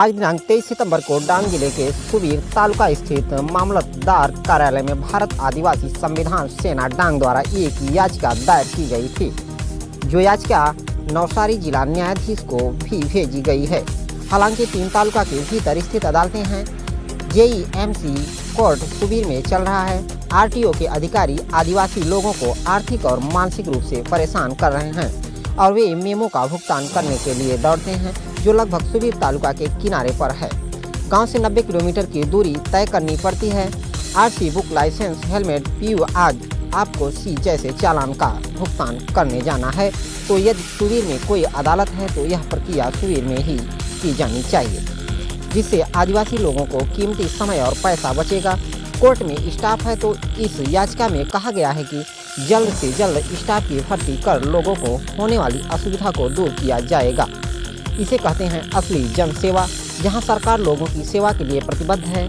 आज दिनांक 23 सितंबर को डांग जिले के सुबीर तालुका स्थित मामलतदार कार्यालय में भारत आदिवासी संविधान सेना डांग द्वारा एक याचिका दायर की गई थी, जो याचिका नवसारी जिला न्यायाधीश को भी भेजी गई है। हालांकि 3 तालुका के भीतर स्थित अदालतें हैं। JEMC कोर्ट सुबीर में चल रहा है। RTO के अधिकारी आदिवासी लोगों को आर्थिक और मानसिक रूप से परेशान कर रहे हैं और वे मेमो का भुगतान करने के लिए दौड़ते हैं, जो लगभग सुबीर तालुका के किनारे पर है। गांव से 90 किलोमीटर की दूरी तय करनी पड़ती है। RC book, licence, helmet, PU आज आपको सी जैसे चालान का भुगतान करने जाना है, तो यदि सुबीर में कोई अदालत है तो यह प्रक्रिया सुबीर में ही की जानी चाहिए, जिससे आदिवासी लोगों को कीमती समय और पैसा बचेगा। कोर्ट में स्टाफ है तो इस याचिका में कहा गया है कि जल्द से जल्द स्टाफ की भर्ती कर लोगों को होने वाली असुविधा को दूर किया जाएगा। इसे कहते हैं असली जन सेवा, जहां सरकार लोगों की सेवा के लिए प्रतिबद्ध है।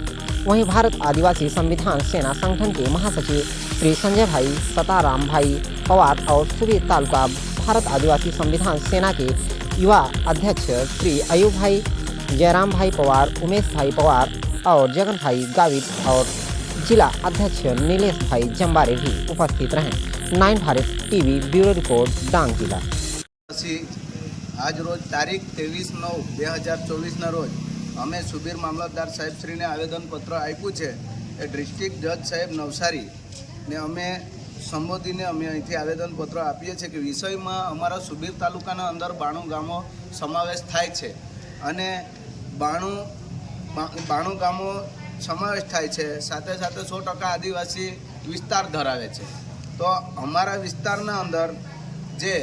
वहीं भारत आदिवासी संविधान सेना संगठन के महासचिव श्री संजय भाई सताराम भाई पवार और सुबीर तालुका भारत आदिवासी संविधान सेना के युवा अध्यक्ष श्री अयूब भाई, जयराम भाई पवार, उमेश भाई पवार और जगन भाई गावित और जिला अध्यक्ष नीलेश भाई जम्बारे भी उपस्थित रहे। 9 भारत टीवी ब्यूरो रिपोर्ट डांग जिला। आज रोज तारीख 23/9/2024 रोज अमे सुबीर मामलतदार साहेब श्री ने आवेदनपत्र आप्યું છે। એ ડિસ્ટ્રિક્ટ જજ સાહેબ નવસારી ને અમે સંબોધીને અમે અહીંથી આવેદનપત્ર આપીએ છીએ કે વિષયમાં અમારા સુબીર તાલુકાના અંદર 92 ગામો સમાવેશ થાય છે અને 92 ગામો સમાવેશ થાય છે, સાથે સાથે 100% આદિવાસી વિસ્તાર ધરાવે છે। તો અમારા વિસ્તારના અંદર જે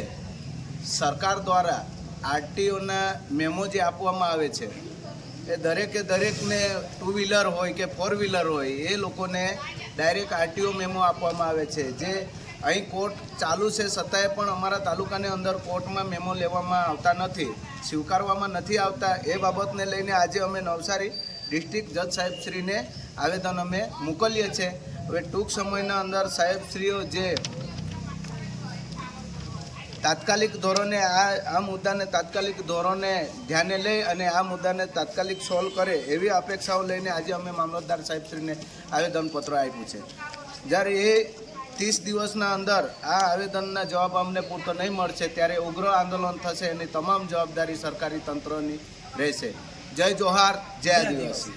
સરકાર દ્વારા RTOના મેમો જે આપવામાં આવે છે એ દરેકને 2 વ્હીલર હોય કે 4 વ્હીલર હોય એ લોકોને ડાયરેક્ટ RTO મેમો આપવામાં આવે છે। જે અહીં કોર્ટ ચાલુ છે છતાંય પણ અમારા તાલુકાની અંદર કોર્ટમાં મેમો લેવામાં આવતા નથી, સ્વીકારવામાં નથી આવતા। એ બાબતને લઈને આજે અમે નવસારી ડિસ્ટ્રિક્ટ જજ સાહેબશ્રીને આવેદન અમે મોકલીએ છીએ। હવે ટૂંક સમયના અંદર સાહેબશ્રીઓ જે તાત્કાલિક ધોરણે આ મુદ્દાને તાત્કાલિક ધોરણે ધ્યાને લઈ અને આ મુદ્દાને તાત્કાલિક સોલ્વ કરે એવી અપેક્ષાઓ લઈને આજે અમે મામલતદાર સાહેબશ્રીને આવેદનપત્ર આપ્યું છે। જ્યારે એ 30 દિવસના અંદર આ આવેદનના જવાબ અમને પૂરતો નહીં મળશે ત્યારે ઉગ્ર આંદોલન થશે, એની તમામ જવાબદારી સરકારી તંત્રની રહેશે। જય જોહાર, જય આદિવાસી।